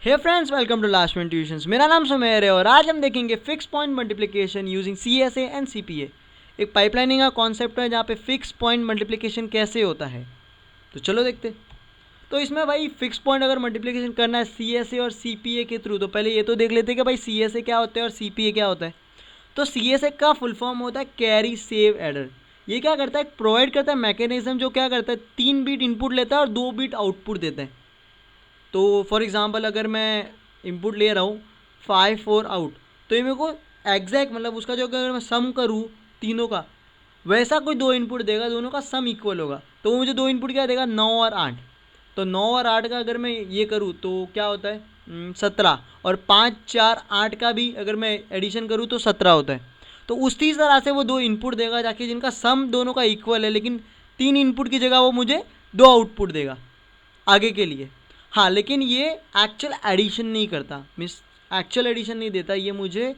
Hey friends, welcome to last minute tuitions. मेरा नाम सुमेर है और आज हम देखेंगे fix point multiplication using CSA and CPA. एक पाइपलाइनिंग का कॉन्सेप्ट है जहाँ पे फिक्स पॉइंट मल्टीप्लिकेशन कैसे होता है। तो चलो देखते। तो इसमें भाई फिक्स पॉइंट अगर मल्टीप्लिकेशन करना है सीएसए और सीपीए के थ्रू, तो पहले ये तो देख लेते हैं कि भाई सीएसए क्या होता है और सीपीए क्या होता है। तो सीएसए का फुल फॉर्म होता है कैरी सेव एडर। ये क्या करता है, प्रोवाइड करता है मैकेनिज्म जो क्या करता है 3 बीट इनपुट लेता है और 2 बीट आउटपुट देता है। तो फॉर एग्जांपल अगर मैं इनपुट ले रहा हूँ 5 4 आउट, तो ये मेरे को एग्जैक्ट मतलब उसका जो अगर मैं सम करूँ तीनों का, वैसा कोई 2 इनपुट देगा, दोनों का सम इक्वल होगा। तो वो मुझे 2 इनपुट क्या देगा, 9 और 8। तो 9 और 8 का अगर मैं ये करूँ तो क्या होता है 17, और 5 4 8 का भी अगर मैं एडिशन करूँ तो 17 होता है। तो उसी तरह से वो 2 इनपुट देगा जाके जिनका सम दोनों का इक्वल है, लेकिन 3 इनपुट की जगह वो मुझे 2 आउटपुट देगा आगे के लिए। हाँ, लेकिन ये एक्चुअल एडिशन नहीं करता, मीन्स एक्चुअल एडिशन नहीं देता, ये मुझे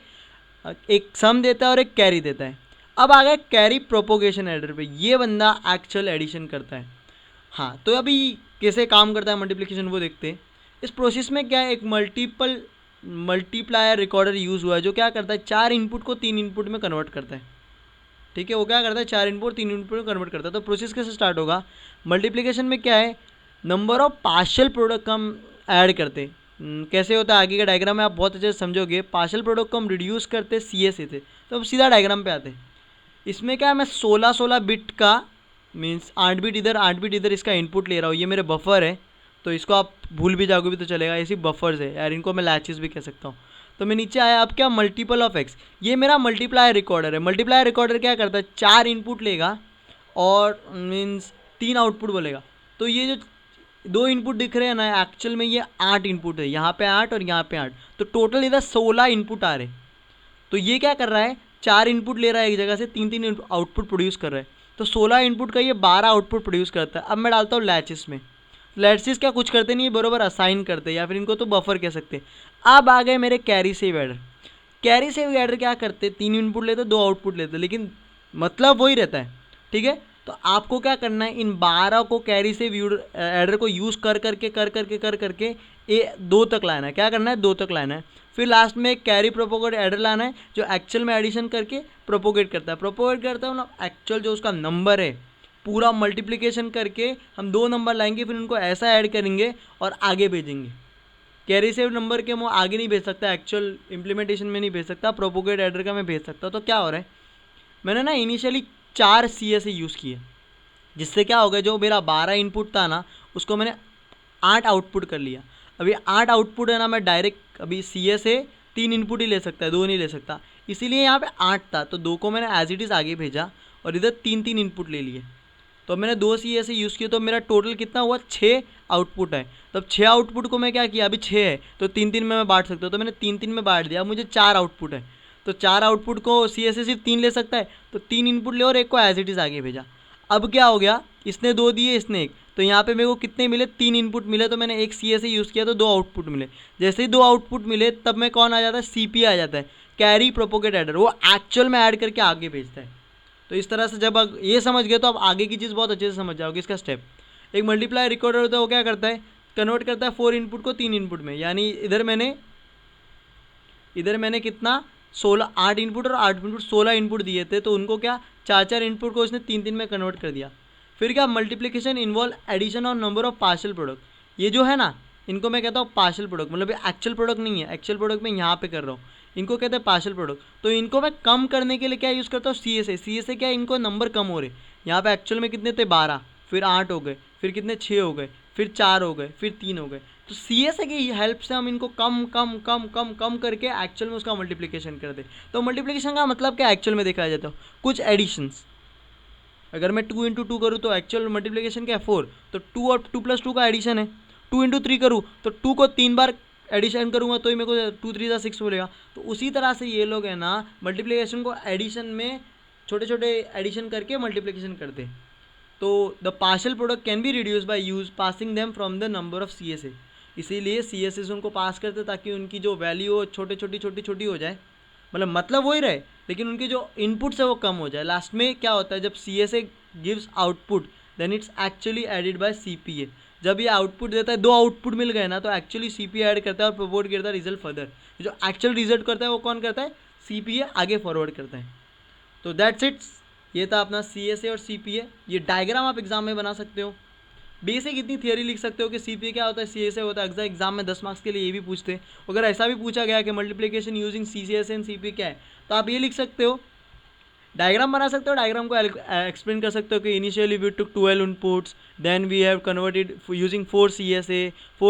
एक सम देता है और एक कैरी देता है। अब आ गया कैरी प्रोपोगेशन एडर पे, ये बंदा एक्चुअल एडिशन करता है। हाँ, तो अभी कैसे काम करता है मल्टीप्लिकेशन वो देखते हैं। इस प्रोसेस में क्या है, एक मल्टीप्लायर रिकॉर्डर यूज़ हुआ है जो क्या करता है 4 इनपुट को 3 इनपुट में कन्वर्ट करता है। ठीक है, वो क्या करता है 4 इनपुट 3 इनपुट में कन्वर्ट करता है। तो प्रोसेस कैसे स्टार्ट होगा, मल्टीप्लिकेशन में क्या है, नंबर ऑफ पार्शियल प्रोडक्ट हम ऐड करते। कैसे होता है आगे का डायग्राम में आप बहुत अच्छे से समझोगे। पार्शियल प्रोडक्ट को हम रिड्यूस करते सीएसए से। तो अब सीधा डायग्राम पे आते हैं। इसमें क्या है, मैं 16 बिट का मीन्स 8 बिट इधर 8 बिट इधर इसका इनपुट ले रहा हूँ। ये मेरे बफर है, तो इसको आप भूल भी जाओगे भी तो चलेगा, ऐसी बफर्स है यार, इनको मैं लैचेस भी कह सकता हूँ। तो मैं नीचे आया, अब क्या मल्टीपल ऑफ एक्स, ये मेरा मल्टीप्लायर रिकॉर्डर है। मल्टीप्लायर रिकॉर्डर क्या करता है 4 इनपुट लेगा और मीन्स 3 आउटपुट बोलेगा। तो ये जो 2 इनपुट दिख रहे हैं ना, एक्चुअल में ये 8 इनपुट है, यहाँ पे 8 और यहाँ पे 8, तो टोटल इधर 16 इनपुट आ रहे। तो ये क्या कर रहा है 4 इनपुट ले रहा है एक जगह से, 3 आउटपुट प्रोड्यूस कर रहा है। तो 16 इनपुट का ये 12 आउटपुट प्रोड्यूस करता है। अब मैं डालता हूँ लैचेस में। लैचेस क्या कुछ करते नहीं, बरोबर असाइन करते, या फिर इनको तो बफर कह सकते हैं। अब आ गए मेरे carry save adder. Carry save adder क्या करते, 3 इनपुट लेते 2 आउटपुट लेते, लेकिन मतलब वही रहता है। ठीक है, तो आपको क्या करना है, इन 12 को कैरी सेव एडर को यूज़ कर करके ये 2 तक लाना है। क्या करना है, 2 तक लाना है। फिर लास्ट में एक कैरी प्रोपोगेट एडर लाना है जो एक्चुअल में एडिशन करके प्रोपोगेट करता है। प्रोपोगेट करता है ना, एक्चुअल जो उसका नंबर है पूरा मल्टीप्लिकेशन करके हम 2 नंबर लाएंगे, फिर उनको ऐसा ऐड करेंगे और आगे भेजेंगे। कैरी सेव नंबर के मैं आगे नहीं भेज सकता, एक्चुअल इम्प्लीमेंटेशन में नहीं भेज सकता, प्रोपोगेट एडर का मैं भेज सकता। तो क्या हो रहा है, मैंने ना इनिशियली 4 CSA यूज़ किए, जिससे क्या हो गया, जो मेरा 12 इनपुट था ना उसको मैंने 8 आउटपुट कर लिया। अभी 8 आउटपुट है ना, मैं डायरेक्ट अभी CSA 3 इनपुट ही ले सकता है, 2 नहीं ले सकता, इसीलिए यहाँ पे 8 था, तो 2 को मैंने एज इट इज़ आगे भेजा और इधर 3 इनपुट ले लिए। तो मैंने 2 CSA यूज़ किए, तो मेरा टोटल कितना हुआ 6 आउटपुट है। तब 6 आउटपुट को मैं क्या किया, अभी 6 है तो 3 में मैं बांट सकता हूँ, तो मैंने 3 में बांट दिया, मुझे 4 आउटपुट है। तो 4 आउटपुट को CSA सिर्फ 3 ले सकता है, तो 3 इनपुट ले और एक को एज इट इज़ आगे भेजा। अब क्या हो गया, इसने 2 दिए इसने 1, तो यहाँ पे मेरे को कितने मिले, 3 इनपुट मिले, तो मैंने एक CSA यूज़ किया तो 2 आउटपुट मिले। जैसे ही 2 आउटपुट मिले तब मैं कौन आ जाता है, CP आ जाता है, कैरी प्रोपोगेट एडर, वो एक्चुअल में ऐड करके आगे भेजता है। तो इस तरह से जब आप ये समझ गए तो आप आगे की चीज़ बहुत अच्छे से समझ जाओगे। इसका स्टेप, एक मल्टीप्लाई रिकॉर्डर होता है, वो क्या करता है कन्वर्ट करता है 4 इनपुट को 3 इनपुट में। यानी इधर मैंने कितना 16 8 इनपुट और 8 इनपुट 16 इनपुट दिए थे, तो उनको क्या 4 इनपुट को उसने 3 में कन्वर्ट कर दिया। फिर क्या, मल्टीप्लिकेशन इन्वॉल्व एडिशन और नंबर ऑफ पार्शियल प्रोडक्ट। ये जो है ना, इनको मैं कहता हूँ पार्शियल प्रोडक्ट, मतलब ये एक्चुअल प्रोडक्ट नहीं है, एक्चुअल प्रोडक्ट मैं यहाँ पे कर रहा हूँ, इनको कहते हैं पार्शियल प्रोडक्ट। तो इनको मैं कम करने के लिए क्या यूज़ करता हूँ, CSA क्या, इनको नंबर कम हो रहे, यहाँ पे एक्चुअल में कितने थे 12, फिर 8 हो गए, फिर कितने 6 हो गए, फिर 4 हो गए, फिर 3 हो गए। तो CSA की हेल्प से हम इनको कम कम कम कम कम करके एक्चुअल में उसका मल्टीप्लिकेशन कर दे। तो मल्टीप्लिकेशन का मतलब क्या एक्चुअल में देखा जाता है, कुछ एडिशंस। अगर मैं 2 × 2 करूँ तो एक्चुअल मल्टीप्लिकेशन क्या है 4, तो 2 और 2 + 2 का एडिशन है। 2 × 3 करूँ तो 2 को 3 बार एडिशन करूँगा तो ही मेरे को 2 3 6 बोलेगा। तो उसी तरह से ये लोग हैं ना मल्टीप्लिकेशन को एडिशन में छोटे छोटे एडिशन करके मल्टीप्लिकेशन करते। तो the partial product can be reduce by use passing them from the number of CSA। इसीलिए CSA से उनको पास करते ताकि उनकी जो वैल्यू हो छोटी हो जाए, मतलब वही रहे, लेकिन उनके जो इनपुट्स है वो कम हो जाए। लास्ट में क्या होता है, जब CSA gives output then it's actually added by CPA। जब ये आउटपुट देता है, 2 आउटपुट मिल गए ना, तो एक्चुअली सीपीए ऐड करता है और प्रोपोर्ट करता है रिजल्ट फर्दर। जो एक्चुअल रिजल्ट करता है वो कौन करता है? सीपीए आगे फॉरवर्ड करता है। तो दैट्स इट, ये था अपना सीएसए और सीपीए। ये डायग्राम आप एग्जाम में बना सकते हो, बेसिक इतनी थियरी लिख सकते हो कि सीपीए क्या होता है, सीएसए होता है। एग्जाम में 10 मार्क्स के लिए ये भी पूछते हैं। अगर ऐसा भी पूछा गया कि मल्टीप्लिकेशन यूजिंग सीसीएसए एंड सीपीए क्या है, तो आप ये लिख सकते हो, डायग्राम बना सकते हो, डायग्राम को एक्सप्लेन कर सकते हो कि initially we took 12 inputs, then we have converted using 4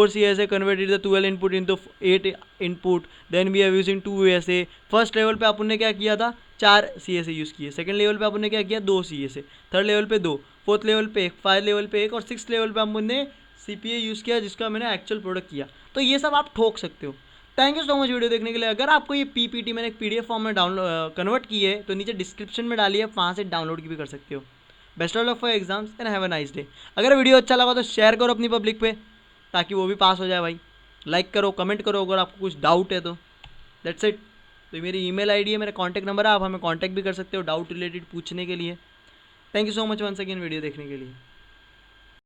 CSA converted the 12 input into 8 input, then we have using 2 VSA। First level पे अपन ने क्या किया था, 4 CSA यूज़ किए। सेकंड लेवल पे अपन ने क्या किया, 2 CSA। थर्ड लेवल पे 2, फोर्थ लेवल पे 1, 5 लेवल पे 1 और 6 लेवल पे अपन ने CPA यूज़ किया, जिसका मैंने एक्चुअल प्रोडक्ट किया। तो ये सब आप ठोक सकते हो। Thank you so much video देखने के लिए। अगर आपको ये पीपीटी मैंने एक PDF फॉर्म में डाउनलोड कन्वर्ट की है तो नीचे डिस्क्रिप्शन में डालिए, आप वहाँ से डाउनलोड भी कर सकते हो। Best of luck for exams and have a nice day. अगर वीडियो अच्छा लगा तो शेयर करो अपनी पब्लिक पे, ताकि वो भी पास हो जाए भाई। लाइक करो, कमेंट करो अगर आपको कुछ डाउट है तो। That's it. तो मेरी ईमेल आईडी है, मेरा कॉन्टैक्ट नंबर है, आप हमें कॉन्टैक्ट भी कर सकते हो डाउट रिलेटेड पूछने के लिए। Thank you so much once again video देखने के लिए।